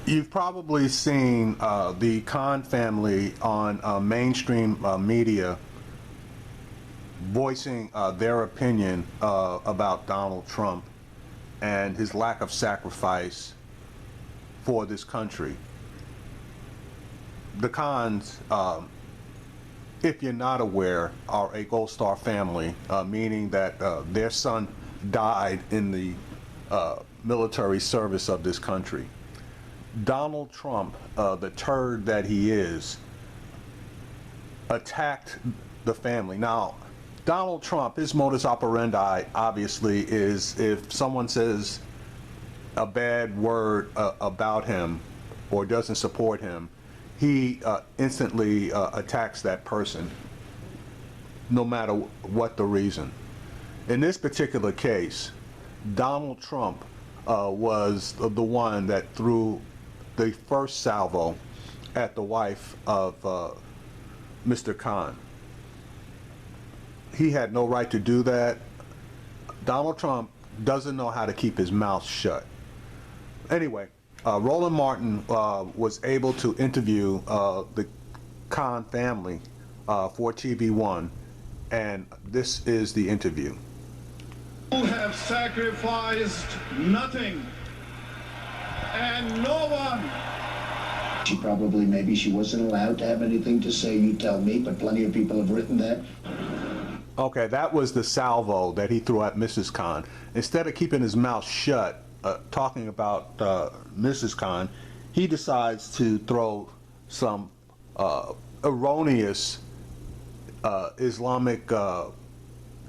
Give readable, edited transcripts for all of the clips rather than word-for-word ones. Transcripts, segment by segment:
You've probably seen the Khan family on mainstream media voicing their opinion about Donald Trump and his lack of sacrifice for this country. The Khans, if you're not aware, are a Gold Star family, meaning that their son died in the military service of this country. Donald Trump, the turd that he is, attacked the family. Now, Donald Trump, his modus operandi, obviously, is if someone says a bad word about him or doesn't support him, he instantly attacks that person, no matter what the reason. In this particular case, Donald Trump was the one that threw the first salvo at the wife of Mr. Khan. He had no right to do that. Donald Trump doesn't know how to keep his mouth shut. Anyway, Roland Martin was able to interview the Khan family for TV1, and this is the interview. You have sacrificed nothing and no one. Maybe she wasn't allowed to have anything to say, you tell me, but plenty of people have written that. Okay, that was the salvo that he threw at Mrs. Khan. Instead of keeping his mouth shut, talking about Mrs. Khan, he decides to throw some erroneous Islamic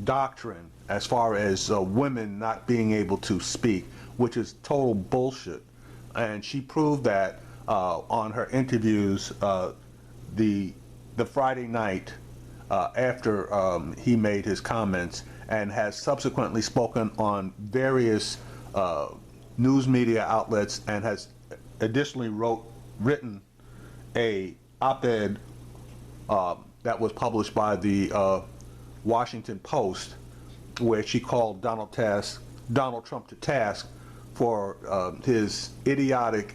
doctrine as far as women not being able to speak, which is total bullshit. And she proved that on her interviews the Friday night after he made his comments, and has subsequently spoken on various news media outlets, and has additionally written a op-ed that was published by the Washington Post, where she called Donald Trump to task for his idiotic,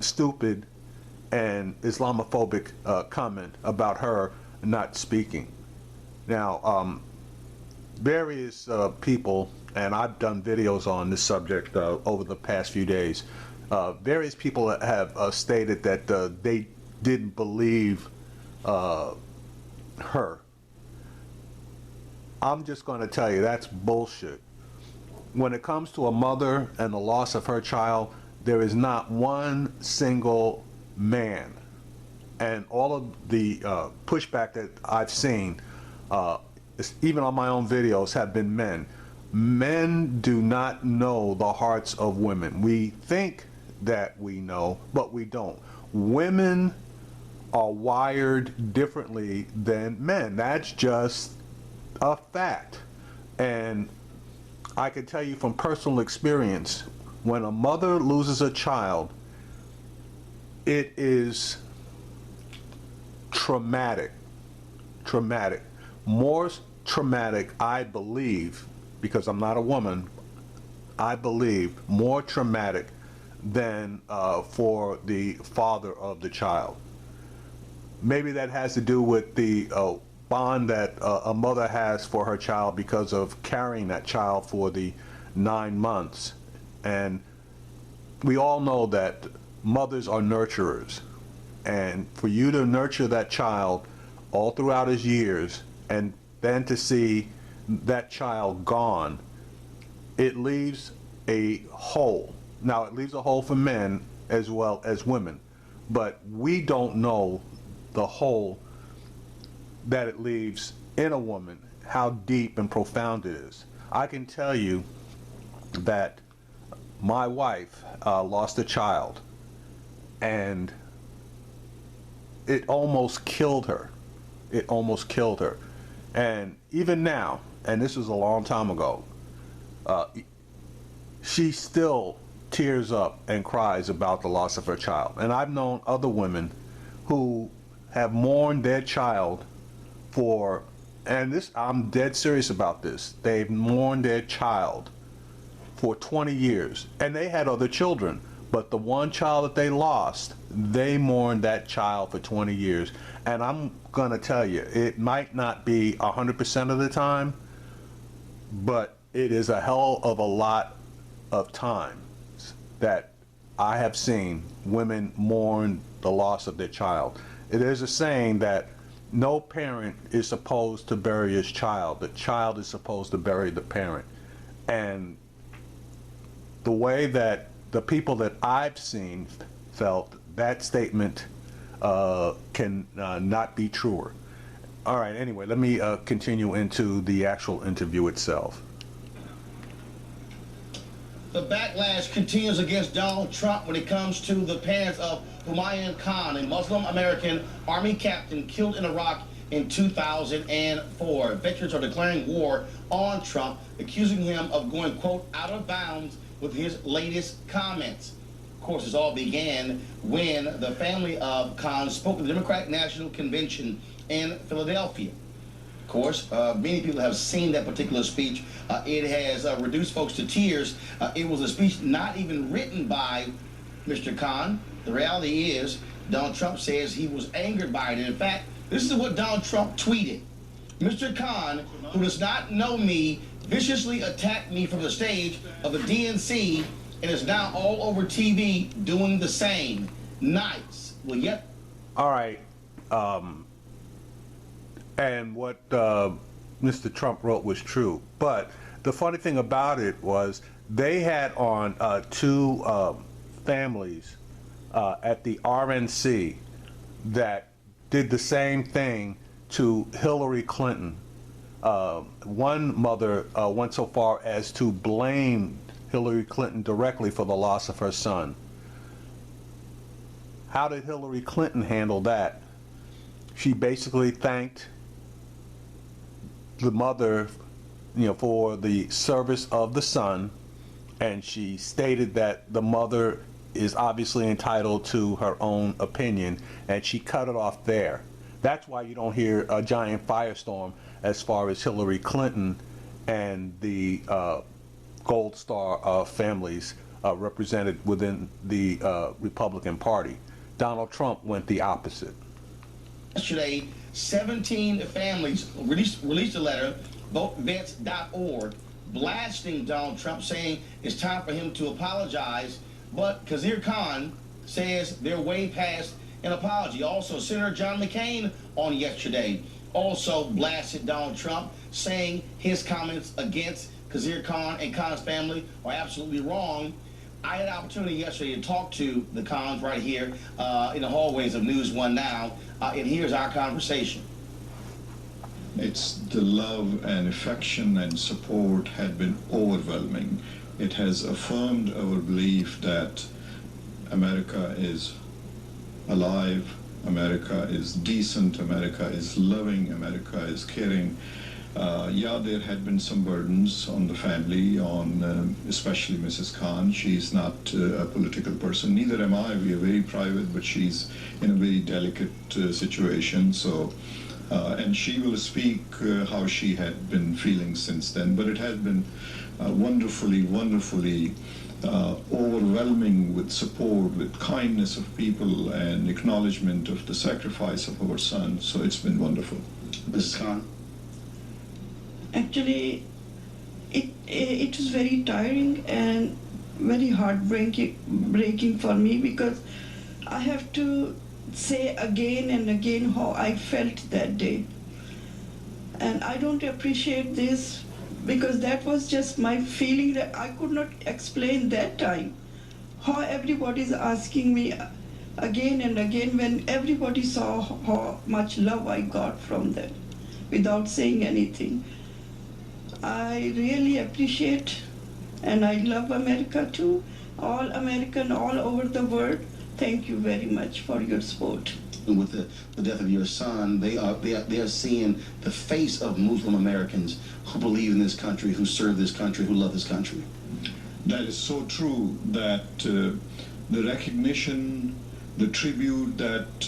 stupid, and Islamophobic comment about her not speaking. Now, various people, and I've done videos on this subject over the past few days, various people have stated that they didn't believe her. I'm just going to tell you that's bullshit. When it comes to a mother and the loss of her child, there is not one single man, and all of the pushback that I've seen, even on my own videos, have been men. Men do not know the hearts of women. We think that we know, but we don't. Women are wired differently than men. That's just a fact. And I can tell you from personal experience, when a mother loses a child, it is traumatic. More traumatic, I believe, because I'm not a woman, I believe more traumatic than for the father of the child. Maybe that has to do with the bond that a mother has for her child because of carrying that child for the 9 months. And we all know that mothers are nurturers, and for you to nurture that child all throughout his years and then to see that child gone, it leaves a hole. Now, it leaves a hole for men as well as women, but we don't know the hole that it leaves in a woman, how deep and profound it is. I can tell you that my wife lost a child, and it almost killed her. It almost killed her. And even now, and this was a long time ago, she still tears up and cries about the loss of her child. And I've known other women who have mourned their child for, and this, I'm dead serious about this, they've mourned their child for 20 years, and they had other children, But the one child that they lost, they mourned that child for 20 years. And I'm gonna tell you, it might not be 100% of the time, but it is a hell of a lot of times that I have seen women mourn the loss of their child. There's a saying that no parent is supposed to bury his child. The child is supposed to bury the parent. And the way that the people that I've seen felt, that statement can not be truer. All right, anyway, let me continue into the actual interview itself. The backlash continues against Donald Trump when it comes to the parents of Humayun Khan, a Muslim American Army captain killed in Iraq in 2004. Veterans are declaring war on Trump, accusing him of going, quote, out of bounds with his latest comments. Of course, this all began when the family of Khan spoke at the Democratic National Convention in Philadelphia. Of course, many people have seen that particular speech. It has reduced folks to tears. It was a speech not even written by Mr. Khan. The reality is, Donald Trump says he was angered by it. And in fact, this is what Donald Trump tweeted. Mr. Khan, who does not know me, viciously attacked me from the stage of the DNC and is now all over TV doing the same. Nice. Well, yep. All right. And what Mr. Trump wrote was true. But the funny thing about it was they had on two families at the RNC that did the same thing to Hillary Clinton. One mother went so far as to blame Hillary Clinton directly for the loss of her son. How did Hillary Clinton handle that? She basically thanked the mother, for the service of the son, and she stated that the mother is obviously entitled to her own opinion, and she cut it off there. That's why you don't hear a giant firestorm as far as Hillary Clinton and the Gold Star families represented within the Republican Party. Donald Trump went the opposite. Yesterday, 17 families released a letter, votevets.org, blasting Donald Trump, saying it's time for him to apologize. But Khizr Khan says they're way past an apology. Also, Senator John McCain on yesterday also blasted Donald Trump, saying his comments against Khizr Khan and Khan's family are absolutely wrong. I had an opportunity yesterday to talk to the Khans right here in the hallways of News One Now, and here's our conversation. It's the love and affection and support had been overwhelming. It has affirmed our belief that America is alive, America is decent, America is loving, America is caring. Yeah, there had been some burdens on the family, on especially Mrs. Khan. She's not a political person, neither am I. We are very private, but she's in a very delicate situation. So, and she will speak how she had been feeling since then. But it has been wonderfully overwhelming with support, with kindness of people, and acknowledgement of the sacrifice of our son. So it's been wonderful. Mrs. Khan? Actually, it was very tiring and very heartbreaking for me, because I have to say again and again how I felt that day. And I don't appreciate this, because that was just my feeling that I could not explain that time. How everybody is asking me again and again, when everybody saw how much love I got from them without saying anything. I really appreciate, and I love America too. All American, all over the world, thank you very much for your support. With the death of your son, they are seeing the face of Muslim Americans who believe in this country, who serve this country, who love this country. That is so true, that the recognition, the tribute that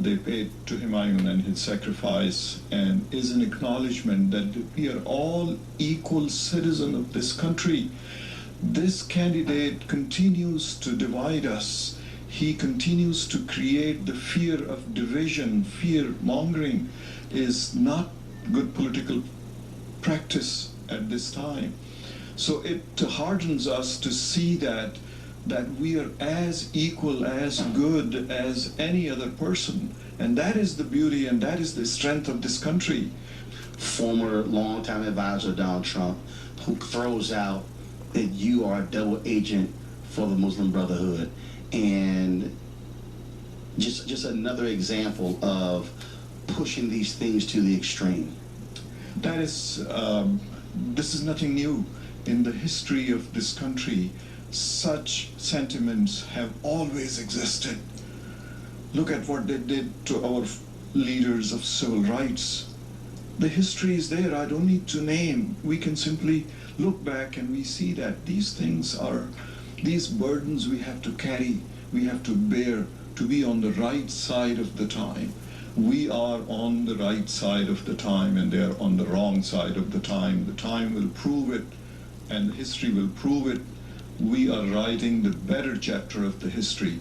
they paid to Humayun and his sacrifice, and is an acknowledgement that we are all equal citizens of this country. This candidate continues to divide us. He continues to create the fear of division. Fear mongering is not good political practice at this time. So it hardens us to see that we are as equal, as good as any other person. And that is the beauty and that is the strength of this country. Former longtime advisor Donald Trump, who throws out that you are a double agent for the Muslim Brotherhood. And just another example of pushing these things to the extreme. That is, this is nothing new. In the history of this country, such sentiments have always existed. Look at what they did to our leaders of civil rights. The history is there. I don't need to name. We can simply look back and we see that these things are, these burdens we have to carry, we have to bear to be on the right side of the time. We are on the right side of the time and they are on the wrong side of the time. The time will prove it and history will prove it. We are writing the better chapter of the history.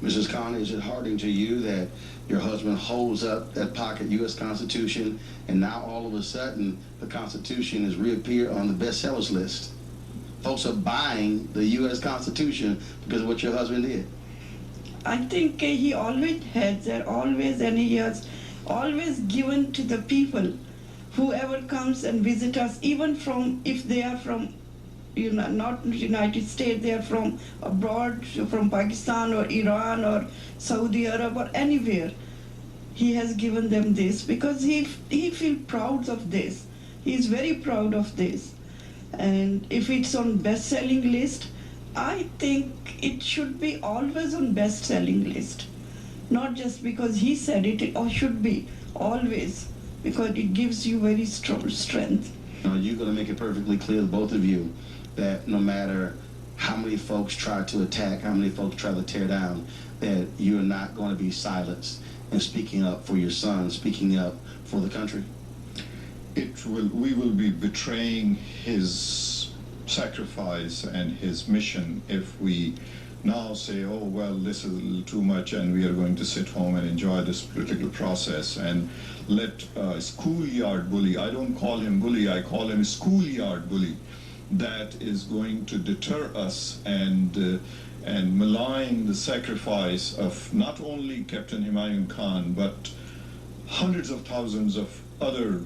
Mrs. Khan, is it heartening to you that your husband holds up that pocket U.S. Constitution and now all of a sudden the Constitution has reappeared on the bestsellers list? Folks are buying the U.S. Constitution because of what your husband did. I think he always has that, always, and he has always given to the people, whoever comes and visit us, even from, if they are from, not United States, they are from abroad, from Pakistan or Iran or Saudi Arabia or anywhere. He has given them this because he feels proud of this. He is very proud of this. And if it's on best-selling list, I think it should be always on best-selling list. Not just because he said it, it should be always, because it gives you very strong strength. You're going to make it perfectly clear, both of you, that no matter how many folks try to attack, how many folks try to tear down, that you're not going to be silenced in speaking up for your son, speaking up for the country? We will be betraying his sacrifice and his mission if we now say, oh, well, this is a little too much and we are going to sit home and enjoy this political process and let a schoolyard bully, I don't call him bully, I call him a schoolyard bully, that is going to deter us and malign the sacrifice of not only Captain Humayun Khan, but hundreds of thousands of other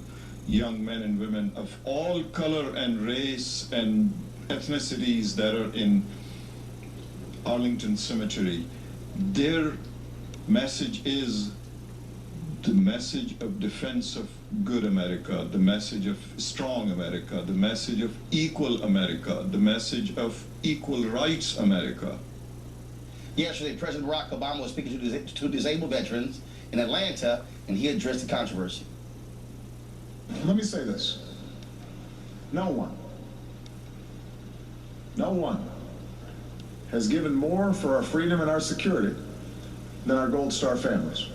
young men and women of all color and race and ethnicities that are in Arlington Cemetery. Their message is the message of defense of good America, the message of strong America, the message of equal America, the message of equal rights America. Yesterday, President Barack Obama was speaking to disabled veterans in Atlanta, and he addressed the controversy. Let me say this. No one has given more for our freedom and our security than our Gold Star families.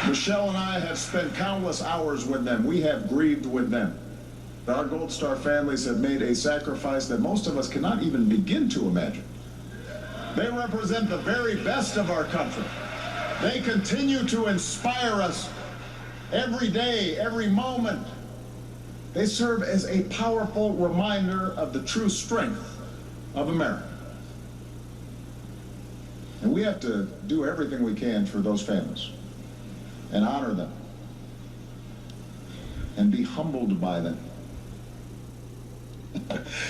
Michelle and I have spent countless hours with them. We have grieved with them. Our Gold Star families have made a sacrifice that most of us cannot even begin to imagine. They represent the very best of our country. They continue to inspire us every day, every moment. They serve as a powerful reminder of the true strength of America. And we have to do everything we can for those families and honor them and be humbled by them.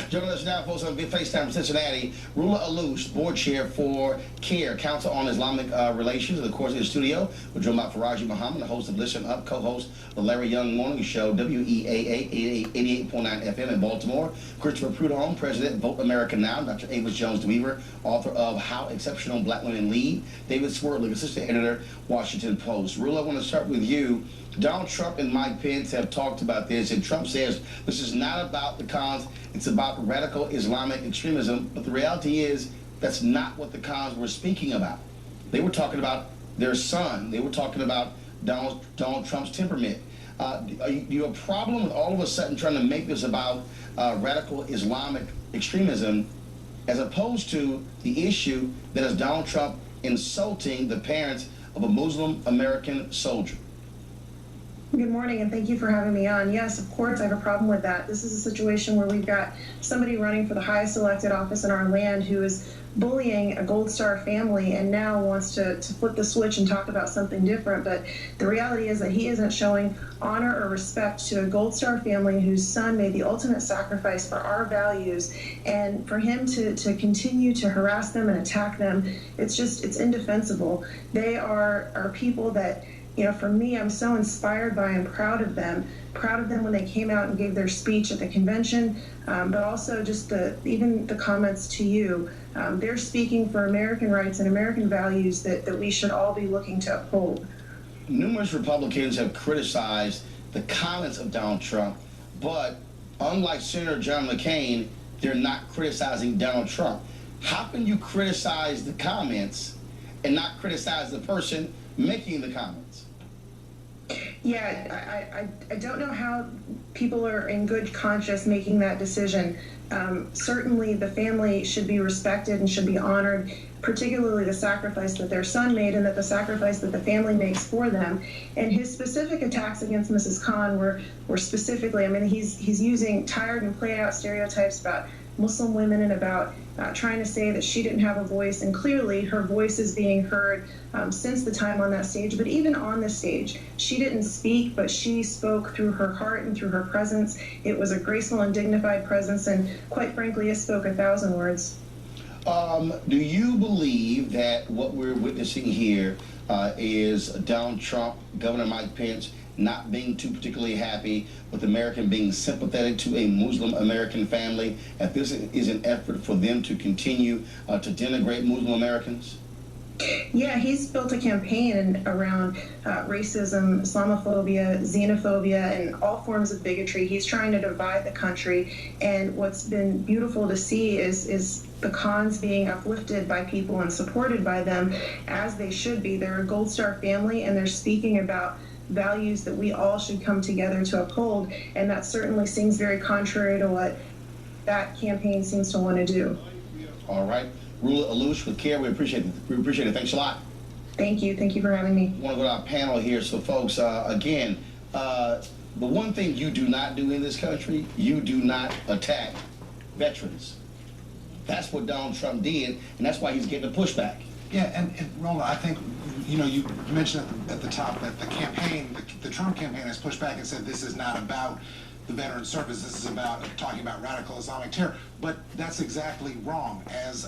Joining us now, folks, on FaceTime from Cincinnati, Roland Alouche, board chair for CARE, Council on Islamic Relations, and of course in the studio, we're joined by Faraji Muhammad, the host of Listen Up, co-host of the Larry Young Morning Show, WEAA 88.9 FM in Baltimore, Christopher Prudhomme, President, Vote America Now, Dr. Amos Jones-DeWeaver, author of How Exceptional Black Women Lead, David Swirling, assistant editor, Washington Post. Roland, I want to start with you. Donald Trump and Mike Pence have talked about this, and Trump says this is not about the cons, it's about radical Islamic extremism, but the reality is that's not what the cons were speaking about. They were talking about their son. They were talking about Donald Trump's temperament. Do you have a problem with all of a sudden trying to make this about radical Islamic extremism as opposed to the issue that is Donald Trump insulting the parents of a Muslim American soldier? Good morning, and thank you for having me on. Yes, of course, I have a problem with that. This is a situation where we've got somebody running for the highest elected office in our land who is bullying a Gold Star family and now wants to flip the switch and talk about something different. But the reality is that he isn't showing honor or respect to a Gold Star family whose son made the ultimate sacrifice for our values. And for him to continue to harass them and attack them, it's indefensible. They are people that, for me, I'm so inspired by and proud of them when they came out and gave their speech at the convention, but also just even the comments to you. They're speaking for American rights and American values that we should all be looking to uphold. Numerous Republicans have criticized the comments of Donald Trump, but unlike Senator John McCain, they're not criticizing Donald Trump. How can you criticize the comments and not criticize the person making the comments? Yeah, I don't know how people are in good conscience making that decision. Certainly the family should be respected and should be honored, particularly the sacrifice that their son made and that the sacrifice that the family makes for them. And his specific attacks against Mrs. Khan were specifically, he's using tired and played out stereotypes about Muslim women and about trying to say that she didn't have a voice, and clearly her voice is being heard since the time on that stage. But even on the stage, she didn't speak, but she spoke through her heart and through her presence. It was a graceful and dignified presence, and quite frankly, it spoke 1,000 words. Do you believe that what we're witnessing here is Donald Trump, Governor Mike Pence, not being too particularly happy with American being sympathetic to a Muslim American family, and this is an effort for them to continue to denigrate Muslim Americans? Yeah, he's built a campaign around racism, Islamophobia, xenophobia, and all forms of bigotry. He's trying to divide the country, and what's been beautiful to see is the Khans being uplifted by people and supported by them, as they should be. They're a Gold Star family, and they're speaking about values that we all should come together to uphold, and that certainly seems very contrary to what that campaign seems to want to do. All right. Rula Alouche with CARE, we appreciate it. Thanks a lot. Thank you for having me. I want to go to our panel here. So folks, again, the one thing you do not do in this country, you do not attack veterans. That's what Donald Trump did, and that's why he's getting the pushback. Yeah, and Roland, I think, you mentioned at the top that the campaign, the Trump campaign has pushed back and said this is not about the veteran service, this is about talking about radical Islamic terror. But that's exactly wrong. As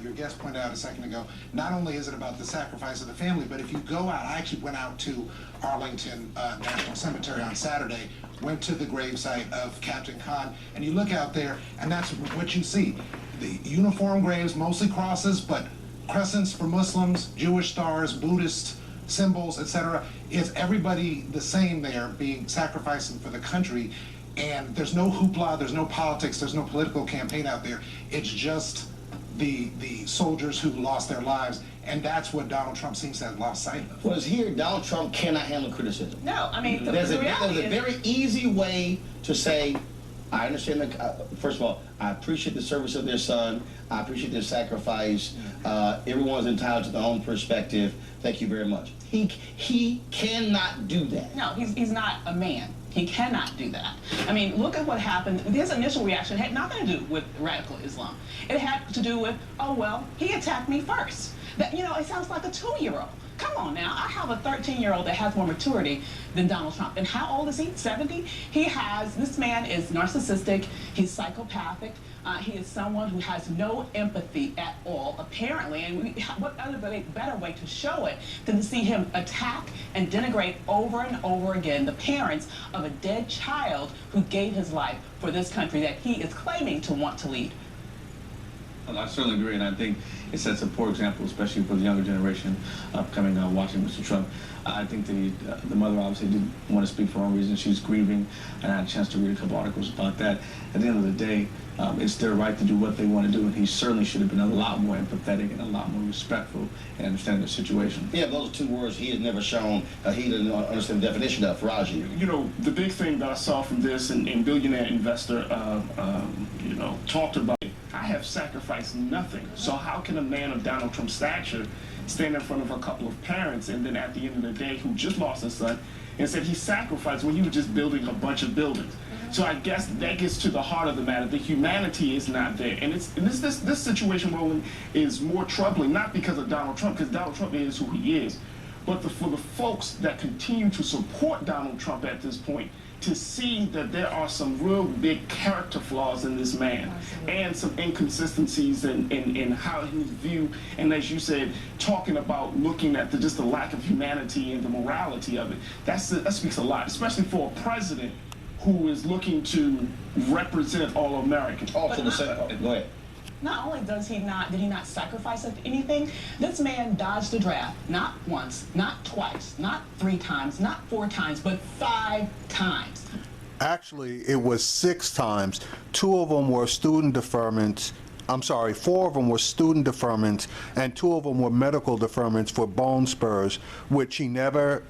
your guest pointed out a second ago, not only is it about the sacrifice of the family, but if you go out, I actually went out to Arlington National Cemetery on Saturday, went to the gravesite of Captain Khan, and you look out there, and that's what you see. The uniform graves, mostly crosses, but crescents for Muslims, Jewish stars, Buddhist symbols, etc. It's everybody the same there, being sacrificing for the country, and there's no hoopla, there's no politics, there's no political campaign out there. It's just the soldiers who lost their lives, and that's what Donald Trump seems to have lost sight of. Well, here, Donald Trump cannot handle criticism. No, there's a very easy way to say, I understand first of all, I appreciate the service of their son. I appreciate their sacrifice. Everyone's entitled to their own perspective. Thank you very much. He cannot do that. No, he's not a man. He cannot do that. Look at what happened. His initial reaction had nothing to do with radical Islam. It had to do with, oh, well, he attacked me first. It sounds like a 2-year-old. Come on now, I have a 13-year-old that has more maturity than Donald Trump. And how old is he? 70? This man is narcissistic, he's psychopathic, he is someone who has no empathy at all, apparently. And what other better way to show it than to see him attack and denigrate over and over again the parents of a dead child who gave his life for this country that he is claiming to want to lead. Well, I certainly agree, and I think it sets a poor example, especially for the younger generation coming out watching Mr. Trump. I think the mother obviously didn't want to speak for her own reasons. She's grieving, and I had a chance to read a couple articles about that. At the end of the day, it's their right to do what they want to do, and he certainly should have been a lot more empathetic and a lot more respectful and understand the situation. Yeah, those are two words he has never shown. He didn't understand the definition of Raji. You know, the big thing that I saw from this, and billionaire investor, you know, talked about, I have sacrificed nothing. So how can a man of Donald Trump's stature stand in front of a couple of parents and then at the end of the day who just lost his son and said he sacrificed when he was just building a bunch of buildings? So I guess that gets to the heart of the matter. The humanity is not there. And this situation, Roland, is more troubling, not because of Donald Trump, because Donald Trump is who he is, but for the folks that continue to support Donald Trump at this point, to see that there are some real big character flaws in this man. Absolutely. And some inconsistencies in how he view, and as you said, talking about looking at just the lack of humanity and the morality of it. That speaks a lot, especially for a president who is looking to represent all Americans. Also, go ahead. Not only did he not sacrifice anything, this man dodged the draft not once, not twice, not 3 times, not 4 times, but 5 times. Actually, it was 6 times. 2 of them were student deferments. I'm sorry, 4 of them were student deferments, and 2 of them were medical deferments for bone spurs, which he never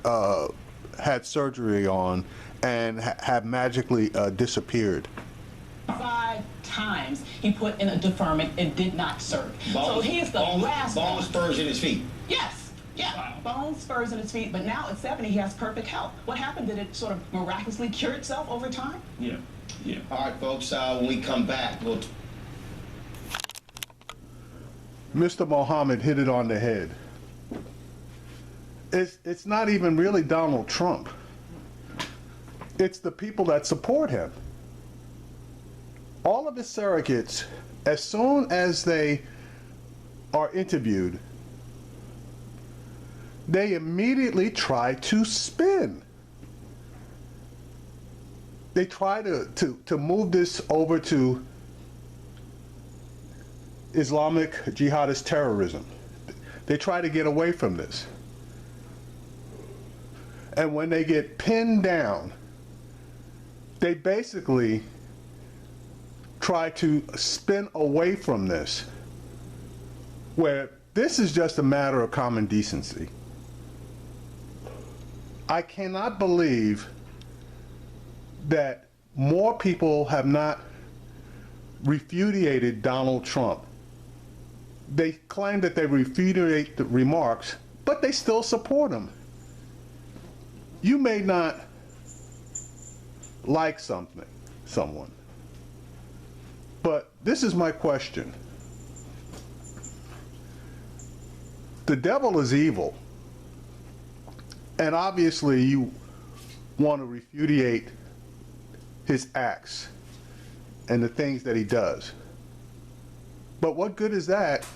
had surgery on and have magically disappeared. 5 times he put in a deferment and did not serve. So he is the last bone spurs in his feet. Yes. Yeah, bone spurs in his feet, but now at 70 he has perfect health. What happened? Did it sort of miraculously cure itself over time? Yeah. All right, folks, when we come back, we'll... Mr. Mohammed hit it on the head. It's not even really Donald Trump. It's the people that support him. All of his surrogates, as soon as they are interviewed, they immediately try to spin. They try to move this over to Islamic jihadist terrorism. They try to get away from this. And when they get pinned down, they basically try to spin away from this, where this is just a matter of common decency. I cannot believe that more people have not repudiated Donald Trump. They claim that they repudiate the remarks, but they still support him. You may not like someone, but this is my question. The devil is evil, and obviously you want to repudiate his acts and the things that he does. But what good is that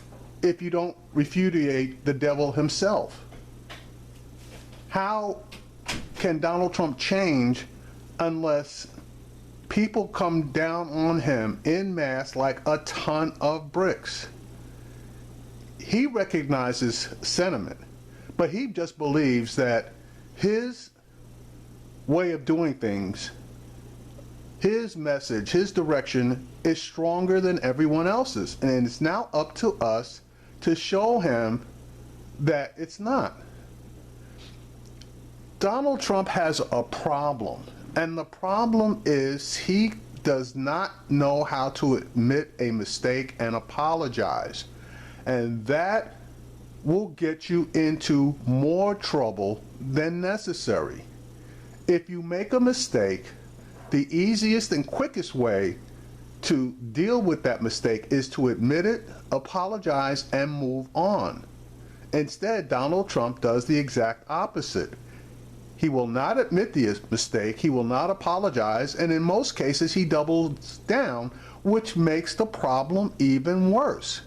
if you don't repudiate the devil himself? How can Donald Trump change unless people come down on him en masse like a ton of bricks? He recognizes sentiment, but he just believes that his way of doing things, his message, his direction is stronger than everyone else's. And it's now up to us to show him that it's not. Donald Trump has a problem, and the problem is he does not know how to admit a mistake and apologize. And that will get you into more trouble than necessary. If you make a mistake, the easiest and quickest way to deal with that mistake is to admit it, apologize, and move on. Instead, Donald Trump does the exact opposite. He will not admit the mistake, he will not apologize, and in most cases he doubles down, which makes the problem even worse.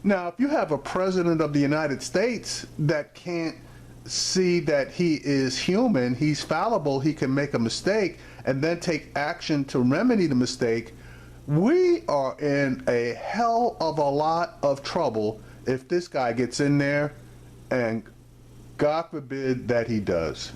Now, if you have a president of the United States that can't see that he is human, he's fallible, he can make a mistake, and then take action to remedy the mistake, We are in a hell of a lot of trouble if this guy gets in there, and God forbid that he does.